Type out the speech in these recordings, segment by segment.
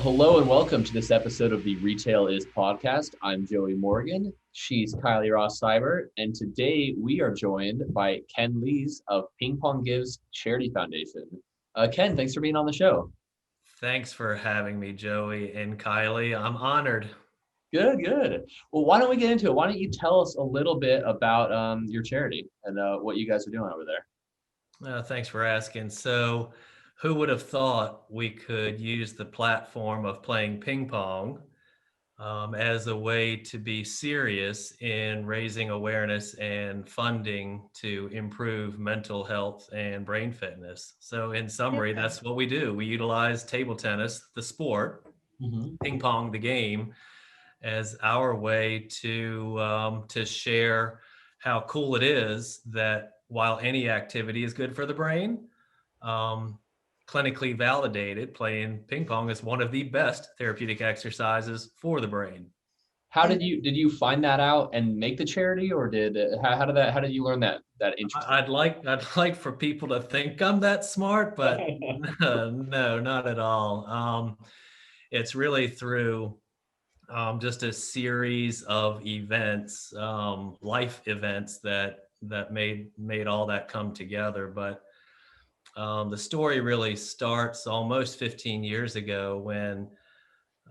Hello and welcome to this episode of the Retail Is podcast. I'm Joey Morgan. She's Kylie Ross Cyber. And today we are joined by Ken Lees of PingPong.Gives Charity Foundation. Ken, thanks for being on the show. Thanks for having me, Joey and Kylie. I'm honored. Good. Well, why don't we get into it? Why don't you tell us a little bit about your charity and what you guys are doing over there? Thanks for asking. So, who would have thought we could use the platform of playing ping pong as a way to be serious in raising awareness and funding to improve mental health and brain fitness? So, in summary, that's what we do. We utilize table tennis, the sport, ping pong, the game, as our way to share how cool it is that while any activity is good for the brain, um, clinically validated, playing ping pong is one of the best therapeutic exercises for the brain. How did you find that out and make the charity, or how did you learn that interest? I'd like for people to think I'm that smart, but no, not at all. It's really through just a series of events, life events that made all that come together. But the story really starts almost 15 years ago when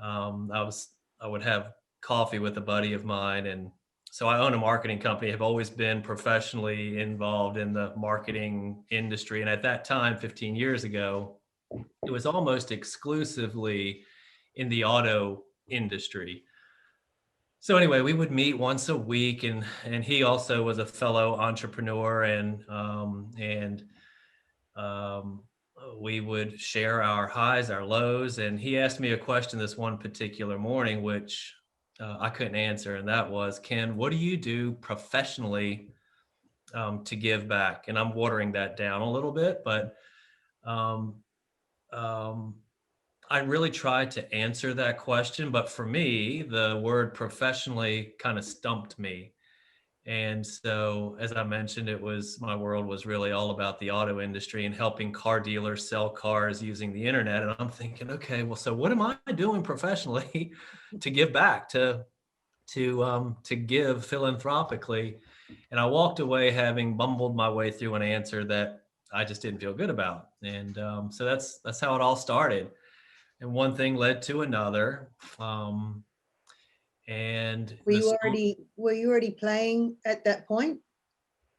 I would have coffee with a buddy of mine, and so I own a marketing company. Have always been professionally involved in the marketing industry, and at that time, 15 years ago, it was almost exclusively in the auto industry. So anyway, we would meet once a week, and he also was a fellow entrepreneur, and we would share our highs, our lows. And he asked me a question this one particular morning, which I couldn't answer, and that was, Ken, what do you do professionally to give back? And I'm watering that down a little bit, but um, um, I really tried to answer that question, but for me, the word professionally kind of stumped me. And so, as I mentioned, my world was really all about the auto industry and helping car dealers sell cars using the internet. And I'm thinking, okay, well, so what am I doing professionally to give back, to give philanthropically? And I walked away having bumbled my way through an answer that I just didn't feel good about. And so that's how it all started, and one thing led to another. And Were you already playing at that point?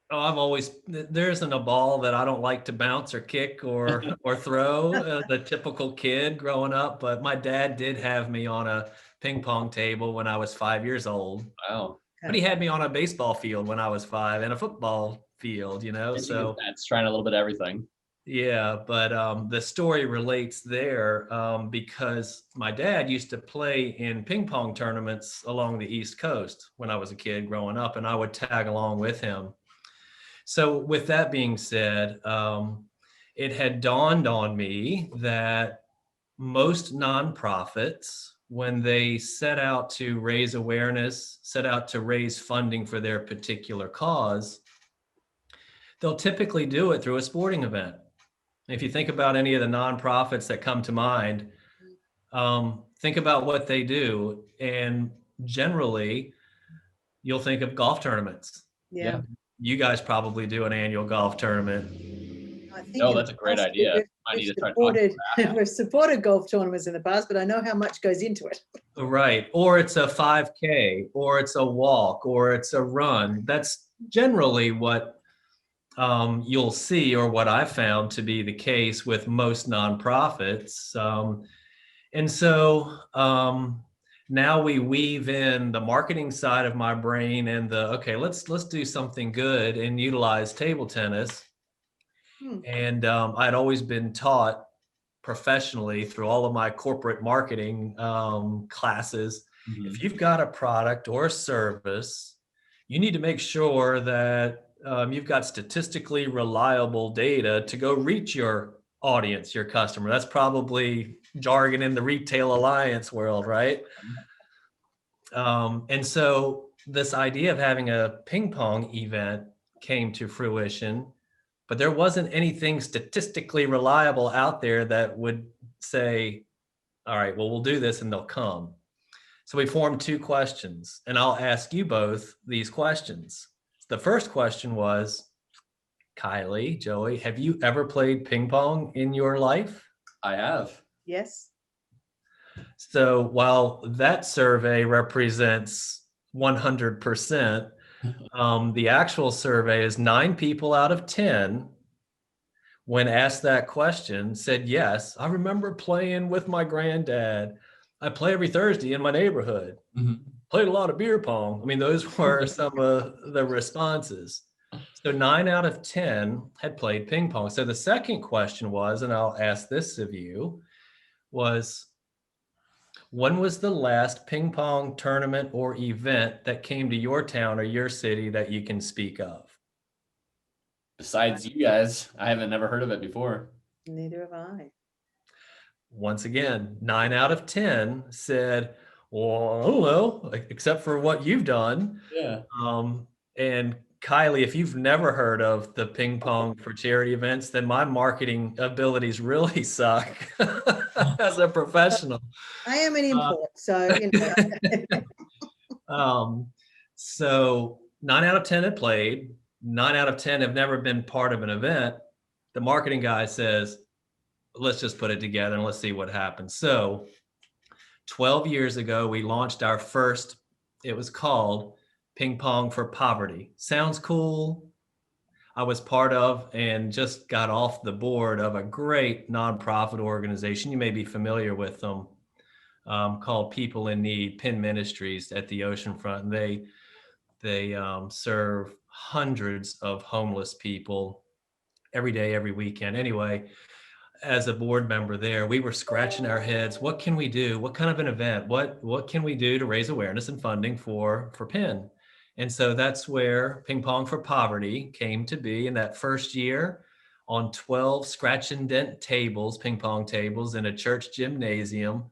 oh, there isn't a ball that I don't like to bounce or kick or throw, the typical kid growing up. But my dad did have me on a ping pong table when I was 5 years old. Wow. But he had me on a baseball field when I was 5 and a football field, so That's trying a little bit of everything. yeah. But the story relates there because my dad used to play in ping pong tournaments along the East Coast when I was a kid growing up, and I would tag along with him. So with that being said, it had dawned on me that most nonprofits, when they set out to raise awareness, set out to raise funding for their particular cause, they'll typically do it through a sporting event. If you think about any of the nonprofits that come to mind, think about what they do. And generally, you'll think of golf tournaments. Yeah. You guys probably do an annual golf tournament. I think No, that's a great idea. We've supported golf tournaments in the past, but I know how much goes into it. Right. Or it's a 5K, or it's a walk, or it's a run. That's generally what you'll see, or what I've found to be the case with most nonprofits. And so now we weave in the marketing side of my brain and let's do something good and utilize table tennis. And I'd always been taught professionally through all of my corporate marketing classes, if you've got a product or a service, you need to make sure that you've got statistically reliable data to go reach your audience, your customer. That's probably jargon in the retail alliance world, right? And so this idea of having a ping pong event came to fruition, but there wasn't anything statistically reliable out there that would say all right, well, we'll do this and they'll come. So we formed 2 questions, and I'll ask you both these questions. The first question was, Kylie, Joey, have you ever played ping pong in your life? I have. Yes. So while that survey represents 100%, the actual survey is 9 people out of 10, when asked that question, said, yes, I remember playing with my granddad. I play every Thursday in my neighborhood. Played a lot of beer pong. I mean, those were some of the responses. So 9 out of 10 had played ping pong. So the second question was, and I'll ask this of you, was when was the last ping pong tournament or event that came to your town or your city that you can speak of? Besides you guys, I haven't never heard of it before. Neither have I. Once again, 9 out of 10 said, well, I don't know, except for what you've done. Yeah. And Kylie, if you've never heard of the Ping Pong for Charity events, then my marketing abilities really suck as a professional. I am an import, so you know. So 9 out of 10 had played, 9 out of 10 have never been part of an event. The marketing guy says, let's just put it together and let's see what happens. So 12 years ago, we launched our first, it was called Ping Pong for Poverty. Sounds cool. I was part of and just got off the board of a great nonprofit organization. You may be familiar with them, called People in Need, Penn Ministries at the oceanfront. And they serve hundreds of homeless people every day, every weekend. Anyway, as a board member there, we were scratching our heads. What can we do? What kind of an event? What can we do to raise awareness and funding for Penn? And so that's where Ping Pong for Poverty came to be in that first year on 12 scratch and dent tables, ping pong tables in a church gymnasium.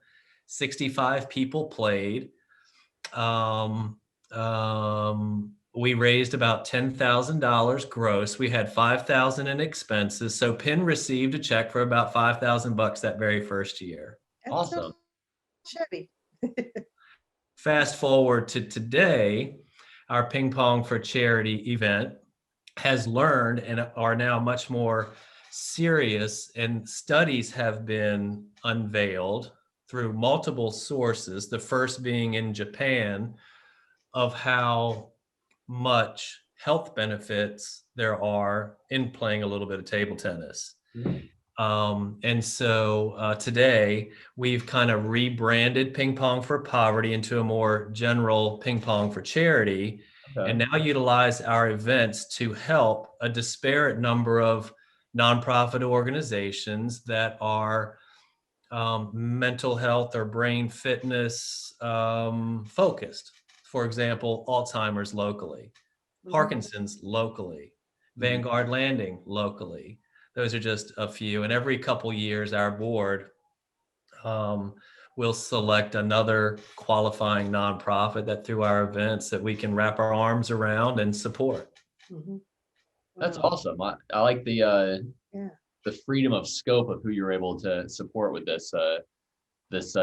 65 people played. We raised about $10,000 gross. We had $5,000 in expenses. So Penn received a check for about $5,000 that very first year. That's not Awesome. shabby. Fast forward to today, our Ping Pong for Charity event has learned and are now much more serious, and studies have been unveiled through multiple sources, the first being in Japan, of how much health benefits there are in playing a little bit of table tennis. And so today we've kind of rebranded Ping Pong for Poverty into a more general Ping Pong for Charity, and now utilize our events to help a disparate number of nonprofit organizations that are mental health or brain fitness focused. For example, Alzheimer's locally, Parkinson's locally, Vanguard Landing locally. Those are just a few. And every couple years, our board will select another qualifying nonprofit that through our events that we can wrap our arms around and support. Mhm. That's Wow. awesome. I like the Yeah. the freedom of scope of who you're able to support with this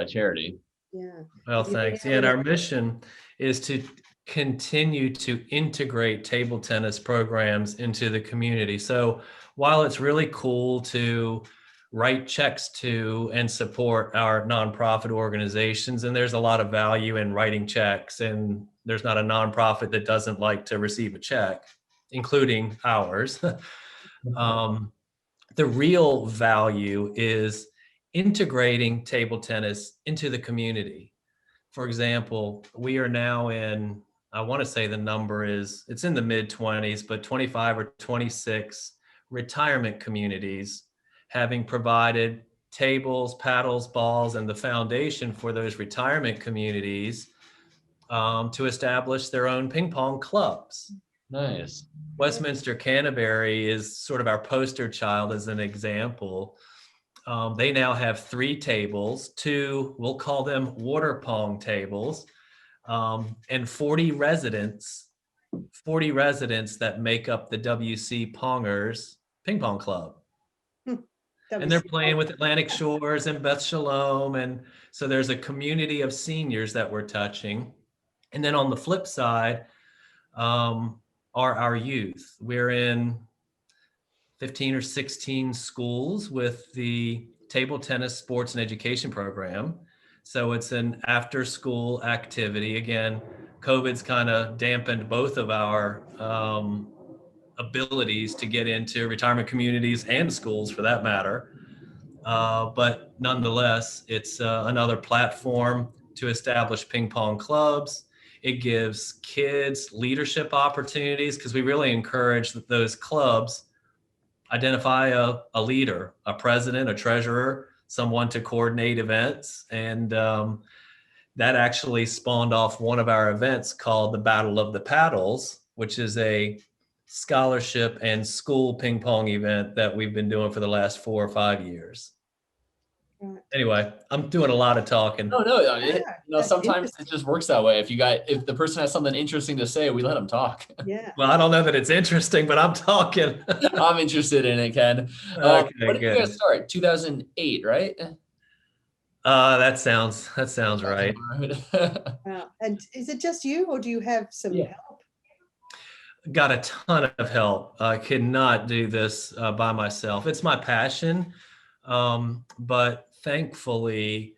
charity. Yeah. Well, Have you been thanks. able And to- our mission is to continue to integrate table tennis programs into the community. So while it's really cool to write checks to and support our nonprofit organizations, and there's a lot of value in writing checks, and there's not a nonprofit that doesn't like to receive a check, including ours. The real value is integrating table tennis into the community. For example, we are now in, I want to say the number is, it's in the mid 20s, but 25 or 26 retirement communities, having provided tables, paddles, balls, and the foundation for those retirement communities to establish their own ping pong clubs. Nice. Westminster Canterbury is sort of our poster child as an example. They now have 3 tables, 2, we'll call them water pong tables, and 40 residents that make up the WC Pongers Ping Pong Club. That And was they're playing with Atlantic Shores and Beth Shalom. And so there's a community of seniors that we're touching. And then on the flip side, are our youth. We're in 15 or 16 schools with the table tennis sports and education program. So it's an after school activity. Again, COVID's kind of dampened both of our abilities to get into retirement communities and schools for that matter. But nonetheless, it's another platform to establish ping pong clubs. It gives kids leadership opportunities because we really encourage that those clubs identify a leader, a president, a treasurer, someone to coordinate events. And that actually spawned off one of our events called the Battle of the Paddles, which is a scholarship and school ping pong event that we've been doing for the last 4 or 5 years. right. Anyway, I'm doing a lot of talking. No, That's sometimes interesting. it just works that way. If the person has something interesting to say, we let them talk. Yeah. Well, I don't know that it's interesting, but I'm talking. I'm interested in it, Ken. Okay, when did you guys good. start? 2008, right? That sounds right. Wow. And is it just you, or do you have some Yeah. help? Got a ton of help. I could not do this by myself. It's my passion, but thankfully,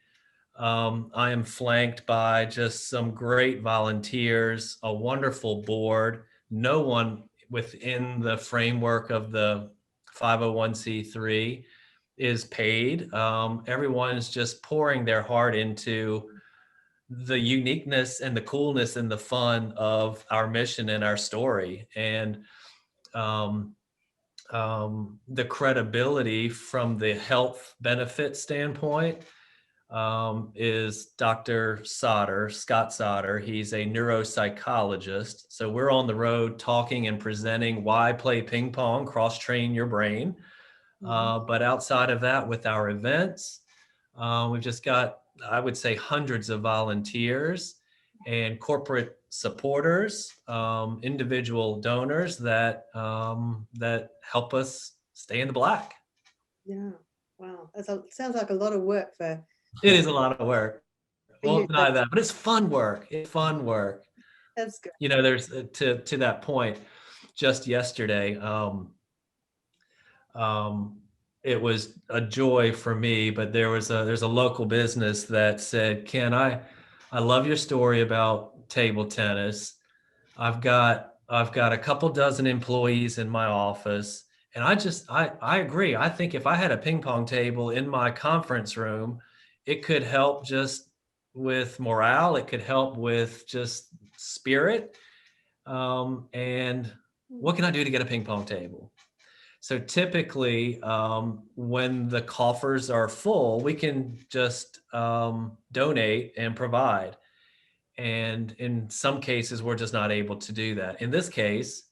I am flanked by just some great volunteers, a wonderful board. No one within the framework of the 501c3 is paid. Everyone is just pouring their heart into the uniqueness and the coolness and the fun of our mission and our story. And um, the credibility from the health benefit standpoint is Dr. Scott Sauter. He's a neuropsychologist. So we're on the road talking and presenting why play ping pong, cross-train your brain. But outside of that, with our events, we've just got, I would say, hundreds of volunteers and corporate supporters, individual donors that help us stay in the black. Yeah. Wow. Sounds like a lot of work for It is a lot of work. you. Won't deny that, but it's fun work. It's fun work. That's good. You know, there's to that point. Just yesterday, it was a joy for me. But there's a local business that said, "Ken, I love your story about table tennis. I've got a couple dozen employees in my office, and I agree. I think if I had a ping pong table in my conference room, it could help just with morale. It could help with just spirit. And what can I do to get a ping pong table?" So typically, when the coffers are full, we can just donate and provide. And in some cases, we're just not able to do that. In this case,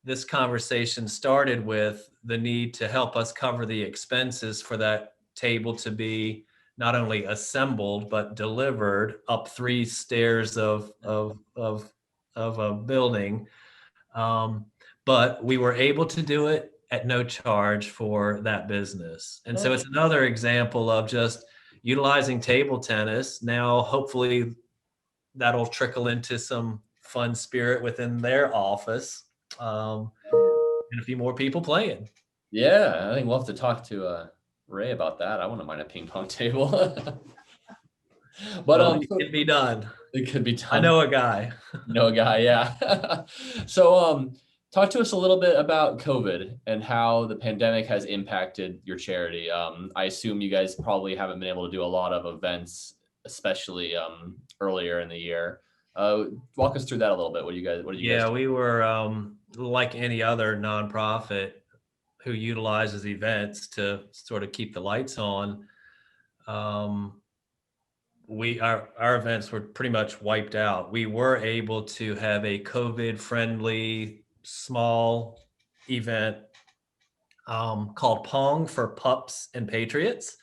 this conversation started with the need to help us cover the expenses for that table to be not only assembled, but delivered up 3 stairs of a building. But we were able to do it at no charge for that business. And so it's another example of just utilizing table tennis. Now, hopefully that'll trickle into some fun spirit within their office, and a few more people playing. Yeah, I think we'll have to talk to Ray about that. I wouldn't mind a ping pong table. But Well, it can be done. it could be done. I know a guy. No guy, yeah. So talk to us a little bit about COVID and how the pandemic has impacted your charity. I assume you guys probably haven't been able to do a lot of events, especially earlier in the year. Walk us through that a little bit. What did you guys do? We were like any other nonprofit who utilizes events to sort of keep the lights on. Our events were pretty much wiped out. We were able to have a COVID friendly small event called Pong for Pups and Patriots.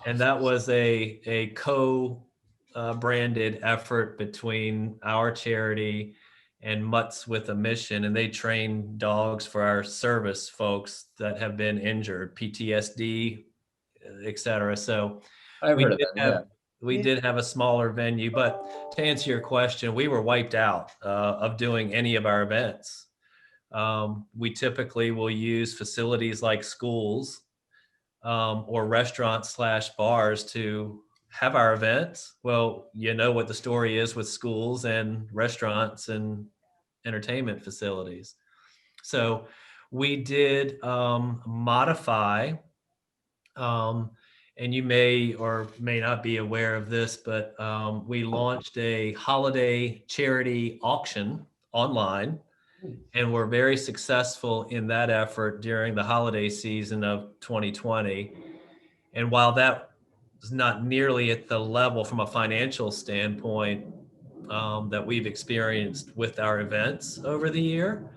And that was a co-branded effort between our charity and Mutts with a Mission. And they train dogs for our service folks that have been injured, PTSD et cetera. So I've we heard of did them. have Yeah. we Yeah. did have a smaller venue, but to answer your question, we were wiped out of doing any of our events. We typically will use facilities like schools or restaurants / bars to have our events. Well, you know what the story is with schools and restaurants and entertainment facilities. So we did modify, um, and you may or may not be aware of this, but we launched a holiday charity auction online, and we're very successful in that effort during the holiday season of 2020. And while that is not nearly at the level from a financial standpoint that we've experienced with our events over the year,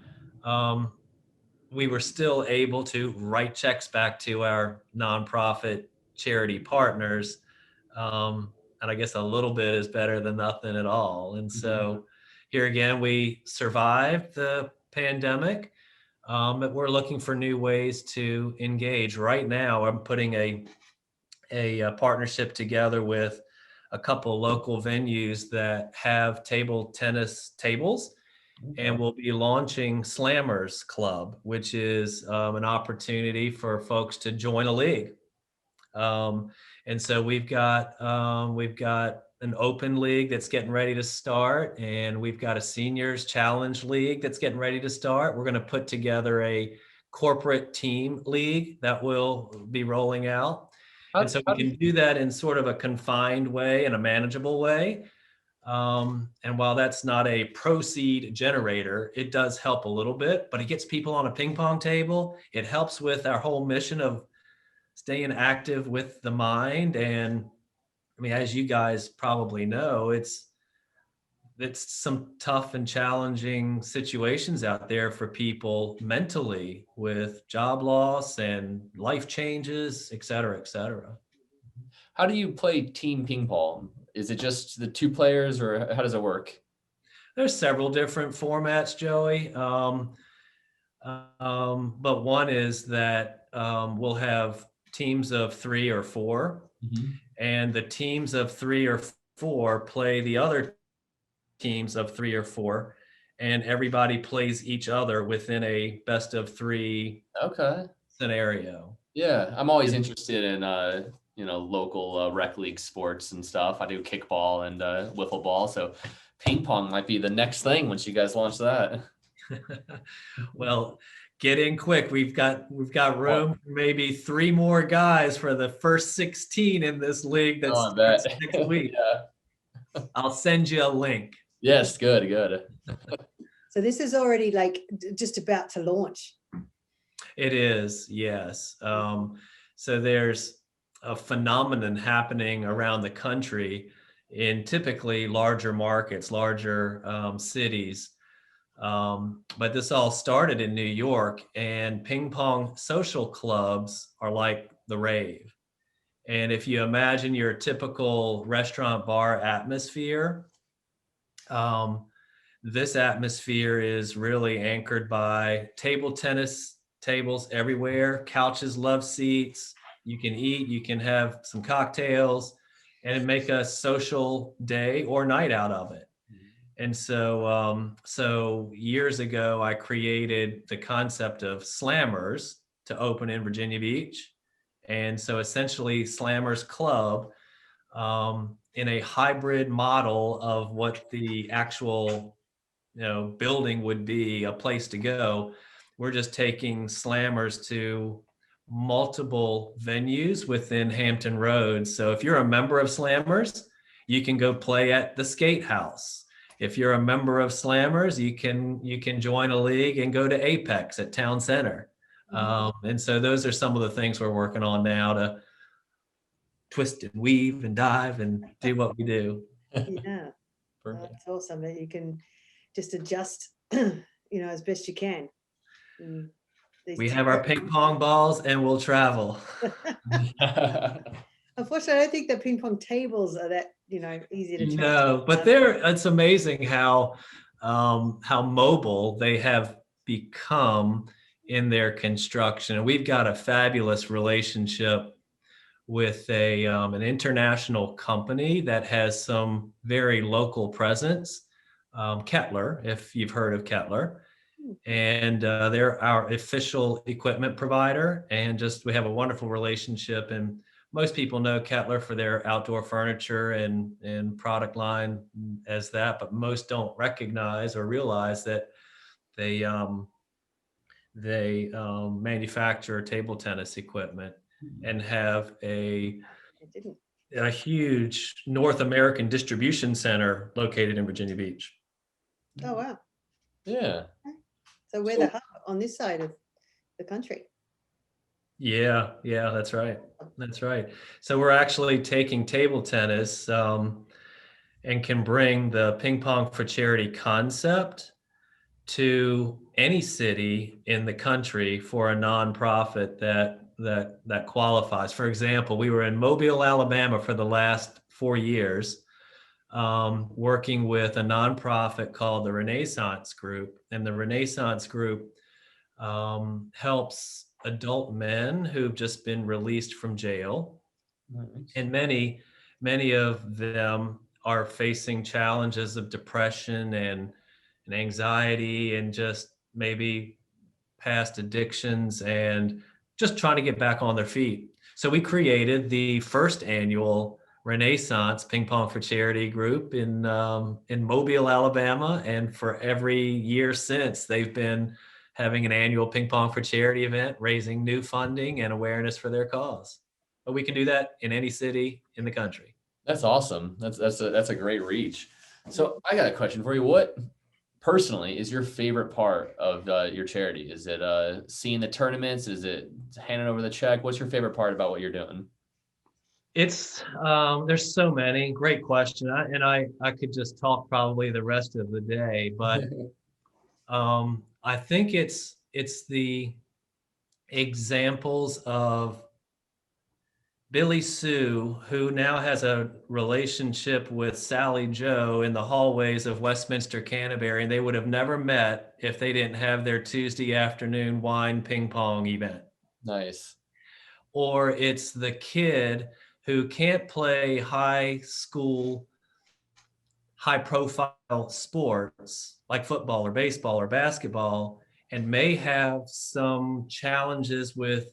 um, we were still able to write checks back to our nonprofit charity partners. And I guess a little bit is better than nothing at all. And so here again, we survived the pandemic, but we're looking for new ways to engage. Right now, I'm putting a partnership together with a couple local venues that have table tennis tables, and we'll be launching Slammers Club, which is an opportunity for folks to join a league. Um, and so we've got an open league that's getting ready to start, and we've got a seniors challenge league that's getting ready to start. We're going to put together a corporate team league that will be rolling out. And so we can do that in sort of a confined way and a manageable way. And while that's not a proceed generator, it does help a little bit, but it gets people on a ping pong table. It helps with our whole mission of staying active with the mind. And I mean, as you guys probably know, it's some tough and challenging situations out there for people mentally with job loss and life changes, et cetera, et cetera. How do you play team ping pong? Is it just the two players, or how does it work? There's several different formats, Joey. But one is that we'll have teams of 3 or 4, and the teams of 3 or 4 play the other teams of 3 or 4, and everybody plays each other within a best of 3 Okay. scenario. Yeah, I'm always interested in local rec league sports and stuff. I do kickball and wiffle ball, so ping pong might be the next thing once you guys launch that. Well, get in quick. We've got room for maybe 3 more guys for the first 16 in this league that Oh, I starts bet. next week. Yeah. I'll send you a link. Yes, good. So this is already like just about to launch. It is, yes. So there's a phenomenon happening around the country in typically larger markets, larger cities. But this all started in New York, and ping pong social clubs are like the rave. And if you imagine your typical restaurant bar atmosphere, this atmosphere is really anchored by table tennis tables everywhere, couches, love seats. You can eat, you can have some cocktails, and make a social day or night out of it. And so years ago, I created the concept of Slammers to open in Virginia Beach. And so essentially Slammers Club, in a hybrid model of what the actual building would be, a place to go. We're just taking Slammers to multiple venues within Hampton Roads. So if you're a member of Slammers, you can go play at the Skate House. If you're a member of Slammers, you can join a league and go to Apex at Town Center. And so those are some of the things we're working on now to twist and weave and dive and do what we do. Yeah, Perfect. that's awesome that you can just adjust, as best you can. We have our ping pong balls and we'll travel. Unfortunately, I don't think the ping pong tables are that, easy to transport. No, but it's amazing how mobile they have become in their construction. And we've got a fabulous relationship with an international company that has some very local presence, Kettler, if you've heard of Kettler. And they're our official equipment provider, and just we have a wonderful relationship. And most people know Kettler for their outdoor furniture and product line as that, but most don't recognize or realize that they manufacture table tennis equipment and have I didn't. a huge North American distribution center located in Virginia Beach. Oh, wow. Yeah. So we're the hub on this side of the country. Yeah, that's right. That's right. So we're actually taking table tennis and can bring the ping pong for charity concept to any city in the country for a nonprofit that qualifies. For example, we were in Mobile, Alabama for the last 4 years, working with a nonprofit called the Renaissance Group, and the Renaissance Group helps adult men who've just been released from jail, Nice. and many of them are facing challenges of depression and anxiety and just maybe past addictions and just trying to get back on their feet. So we created the first annual Renaissance Ping Pong for Charity group in Mobile, Alabama, and for every year since, they've been having an annual Ping Pong for Charity event, raising new funding and awareness for their cause. But we can do that in any city in the country. That's awesome. That's a great reach. So I got a question for you. What personally is your favorite part of your charity? Is it seeing the tournaments? Is it handing over the check? What's your favorite part about what you're doing? It's there's so many. Great question. I could just talk probably the rest of the day, but I think it's the examples of Billy Sue, who now has a relationship with Sally Joe in the hallways of Westminster Canterbury, and they would have never met if they didn't have their Tuesday afternoon wine ping pong event. Nice. Or it's the kid who can't play high school, high profile sports like football or baseball or basketball, and may have some challenges with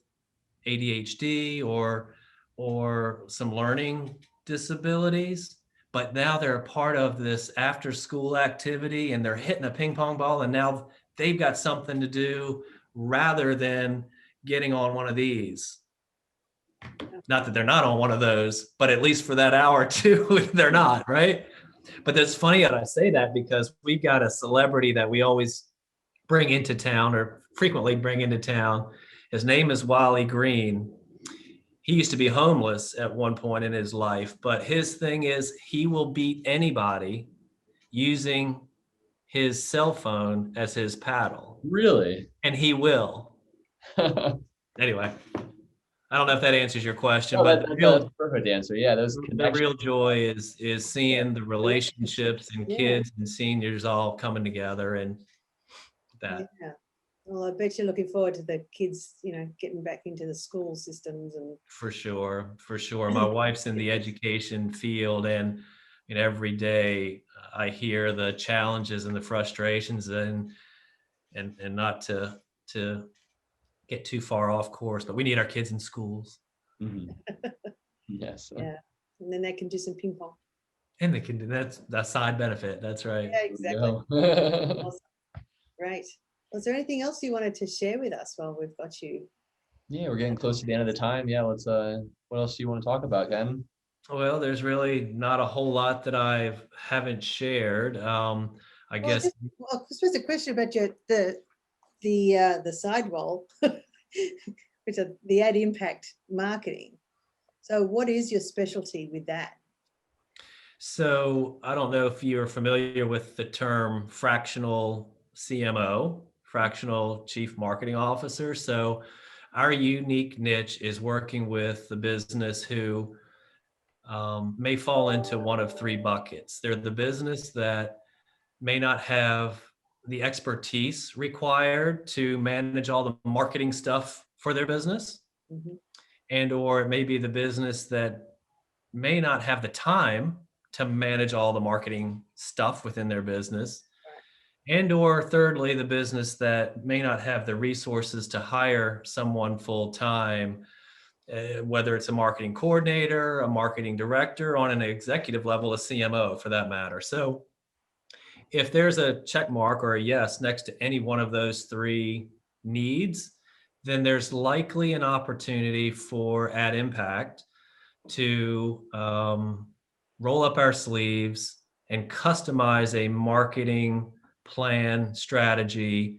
ADHD or some learning disabilities, but now they're a part of this after school activity and they're hitting a ping pong ball, and now they've got something to do rather than getting on one of these. Not that they're not on one of those, but at least for that hour or two, they're not, right? But it's funny that I say that because we've got a celebrity that we always bring into town or frequently bring into town. His name is Wally Green. He used to be homeless at one point in his life, but his thing is he will beat anybody using his cell phone as his paddle, Really? and he will. Anyway, I don't know if that answers your question, Oh, but that's a perfect answer. Yeah, those the connections. real joy is seeing the relationships and Yeah. kids and seniors all coming together and that. Yeah. Well, I bet you're looking forward to the kids, getting back into the school systems and. For sure. My wife's in the education field, and every day I hear the challenges and the frustrations and not to get too far off course, but we need our kids in schools. Mhm. Yes. Yeah. And then they can do some ping pong. And they can do that's a side benefit. That's right. Yeah, exactly. There we go. Awesome. Right. Was there anything else you wanted to share with us while we've got you? Yeah, we're getting close to the end of the time. Yeah, let's what else do you want to talk about, Ken? Well, there's really not a whole lot that I haven't shared. I guess. Just a question about the side role, which are the ad impact marketing. So what is your specialty with that? So I don't know if you're familiar with the term fractional CMO, fractional chief marketing officer. So our unique niche is working with the business who may fall into one of three buckets. They're the business that may not have the expertise required to manage all the marketing stuff for their business. Mhm. and or it may be the business that may not have the time to manage all the marketing stuff within their business. And or thirdly, the business that may not have the resources to hire someone full time, whether it's a marketing coordinator, a marketing director, on an executive level, a CMO for that matter. So if there's a check mark or a yes next to any one of those three needs, then there's likely an opportunity for Ad Impact to roll up our sleeves and customize a marketing plan, strategy,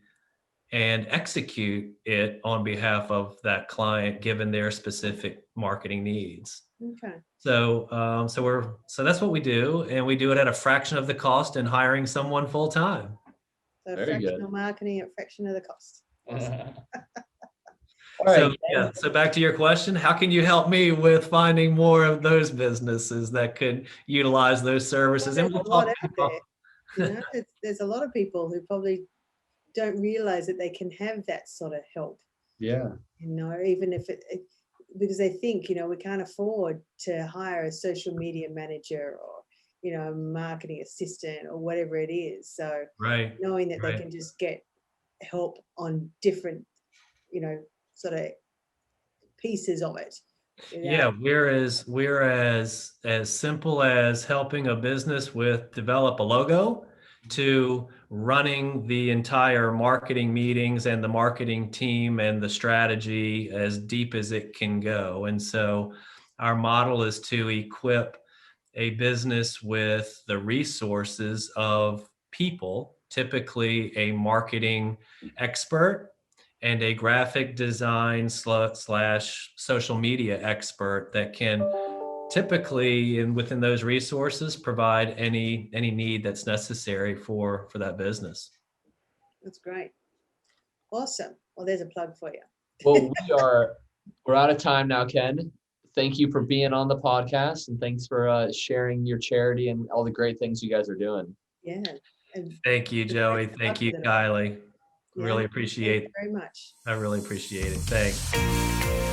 and execute it on behalf of that client, given their specific marketing needs. Okay. So that's what we do, and we do it at a fraction of the cost and hiring someone full time. So Very good. fractional marketing at fraction of the cost. All right. So yeah, so back to your question, how can you help me with finding more of those businesses that could utilize those services? Well, And there's we'll a lot talk out about, there. You know, there's a lot of people who probably don't realize that they can have that sort of help. Yeah. You know, even if because they think, you know, we can't afford to hire a social media manager or, you know, a marketing assistant or whatever it is. So right. knowing that they right. can just get help on different, you know, sort of pieces of it. Yeah, we're as simple as helping a business with develop a logo to running the entire marketing meetings and the marketing team and the strategy as deep as it can go. And so our model is to equip a business with the resources of people, typically a marketing expert and a graphic design slash social media expert that can typically, and within those resources, provide any need that's necessary for that business. That's great. Awesome. Well, there's a plug for you. Well, we're out of time now, Ken. Thank you for being on the podcast, and thanks for sharing your charity and all the great things you guys are doing. Yeah. And Thank you, Joey. Thank you, Kylie. yeah, Really thank you appreciate it. very much. I really appreciate it. Thanks.